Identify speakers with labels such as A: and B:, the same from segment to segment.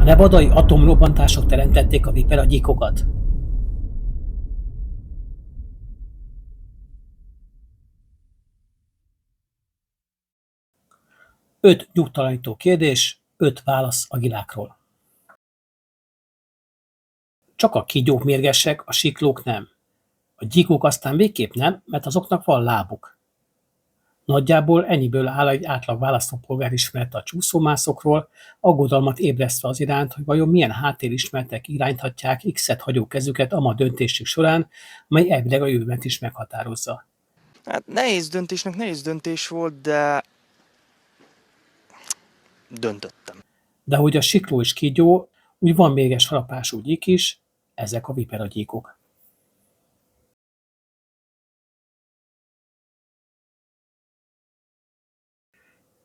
A: A nevadai atomrobbantások teremtették a viperagyíkokat. 5 nyugtalanító kérdés, 5 válasz a gilákról. Csak a kígyók mérgesek, a siklók nem. A gyíkok aztán végképp nem, mert azoknak van lábuk. Nagyjából ennyiből áll egy átlag választópolgár ismerete a csúszómászokról, aggodalmat ébresztve az iránt, hogy vajon milyen háttérismeretek irányíthatják X-et hagyó kezüket ama döntésük során, amely elvileg a jövőmet is meghatározza.
B: Hát nehéz döntés volt, de döntöttem.
A: De hogy a sikló és kígyó, úgy van mérges harapású gyík is, ezek a viperagyíkok.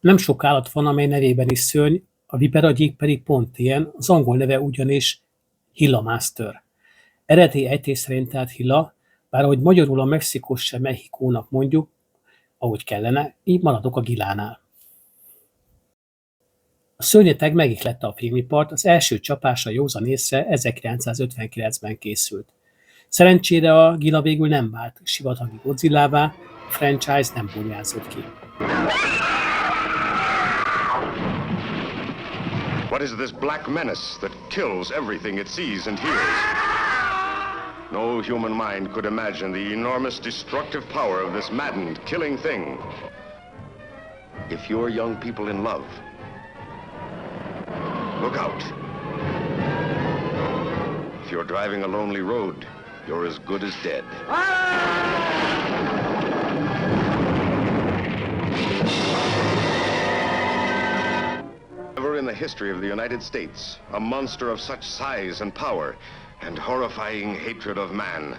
A: Nem sok állat van, amely nevében is szörny, a viperagyík pedig pont ilyen, az angol neve ugyanis Gila master. Eredeti ejtés szerint tehát Gila, bár ahogy magyarul a Mexikós se Mexikónak mondjuk, ahogy kellene, így maradok a Gilánál. A szörnyeteg megihlette a filmipart, az első csapása józan észre 1959-ben készült. Szerencsére a Gila végül nem vált sivatagi Godzillává, a franchise nem burjánzott ki.
C: What is this black menace that kills everything it sees and hears? No human mind could imagine the enormous destructive power of this maddened, killing thing. If you're young people in love, look out. If you're driving a lonely road, you're as good as dead. Never in the history of the United States, a monster of such size and power and horrifying hatred of man.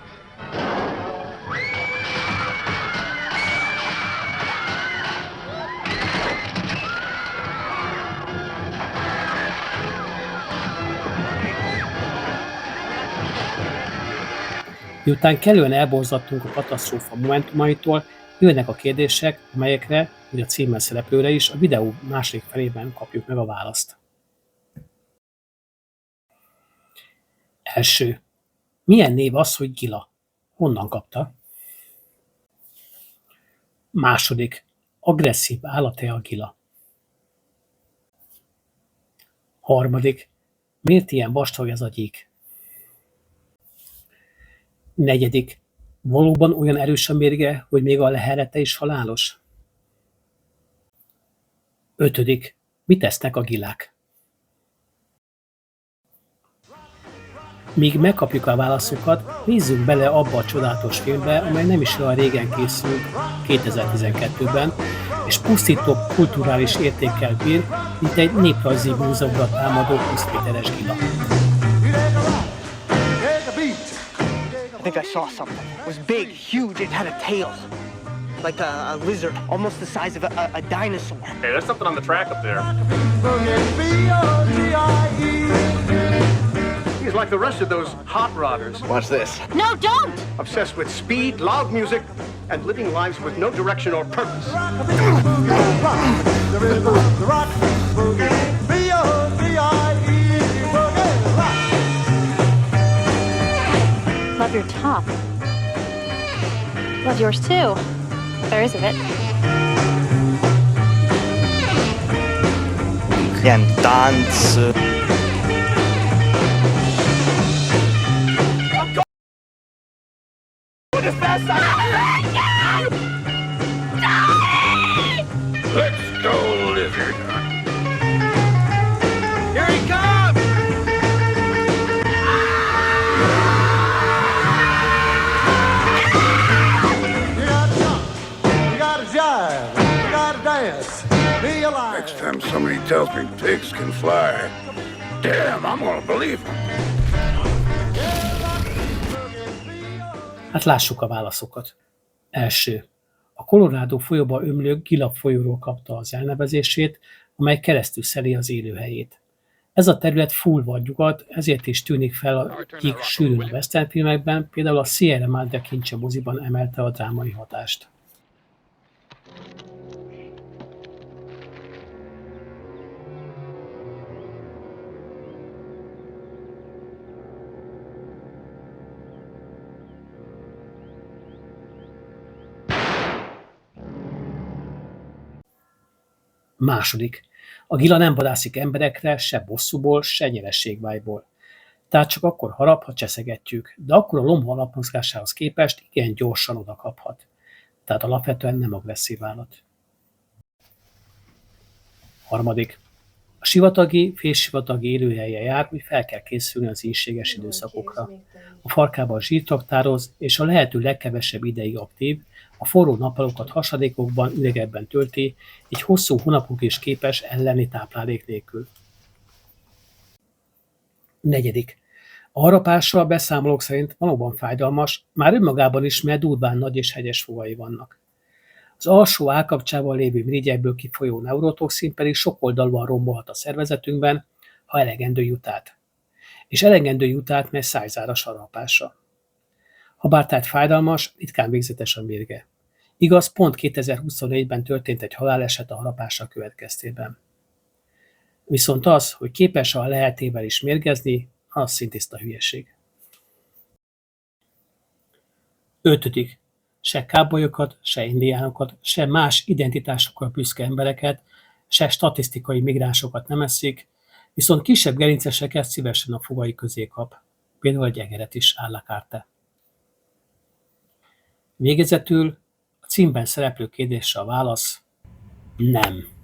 A: Miután kellően elborzadtunk a katasztrófa momentumaitól, jönnek a kérdések, amelyekre, hogy a címmel szereplőre is, a videó második felében kapjuk meg a választ. Első. Milyen név az, hogy Gila? Honnan kapta? Második. Agresszív állat-e a Gila? Harmadik. Miért ilyen vastag ez a gyík? Negyedik. Valóban olyan erős a mérge, hogy még a lehelete is halálos? Ötödik. Mit esznek a gilák? Míg megkapjuk a válaszokat, nézzünk bele abba a csodálatos filmbe, amely nem is olyan régen készült, 2012-ben, és pusztító kulturális értékkel bír, mint egy néprajzi múzeumra támadó 20 méteres gila.
D: I think I saw something. It was big, huge, it had a tail. Like a lizard, almost the size of a dinosaur.
E: Hey, there's something on the track up there. He's like the rest of those hot rodders.
F: Watch this.
G: No, don't!
E: Obsessed with speed, loud music, and living lives with no direction or purpose.
G: Love your top. Love yours too. There is of it.
B: Ilyen tánc...
F: Let's go, lizard.
E: Here he comes!
H: You gotta jump, you gotta jive, you gotta dance, be alive.
F: Next time somebody tells me pigs can fly, damn, I'm gonna believe them.
A: Hát lássuk a válaszokat. Első. A Colorado folyóba ömlő Gila folyóról kapta az elnevezését, amely keresztül szeli az élőhelyét. Ez a terület full vadnyugat, ezért is tűnik fel a gyík sűrűn a western filmekben, például a Sierra Madre Kincse moziban emelte a drámai hatást. Második. A gila nem vadászik emberekre, se bosszúból, se nyerességvágyból. Tehát csak akkor harap, ha cseszegetjük, de akkor a lomha alapmozgásához képest igen gyorsan odakaphat. Tehát alapvetően nem agresszív állat. Harmadik. A sivatagi, félsivatagi élőhelye jár, hogy fel kell készülni az ínséges időszakokra. A farkában zsírt raktároz, és a lehető legkevesebb ideig aktív, a forró nappalokat hasadékokban, üregekben tölti, így hosszú hónapok is képes ellenni táplálék nélkül. Negyedik. A harapása a beszámolók szerint valóban fájdalmas, már önmagában is, mert durván nagy és hegyes fogai vannak. Az alsó állkapcsával lévő mirigyekből kifolyó neurotoxin pedig sokoldalúan rombolhat a szervezetünkben, ha elegendő jut át. És elegendő jut át, mert szájzáras harapása. Habár tehát fájdalmas, ritkán végzetes a mérge. Igaz, pont 2024-ben történt egy haláleset a harapása következtében. Viszont az, hogy képes a lehetével is mérgezni, az szintiszta hülyeség. 5. Se kábolyokat, se indiánokat, se más identitásokkal büszke embereket, se statisztikai migránsokat nem eszik, viszont kisebb gerinceseket szívesen a fogai közé kap. Például egy egeret is à la carte. Végezetül a címben szereplő kérdésre a válasz nem.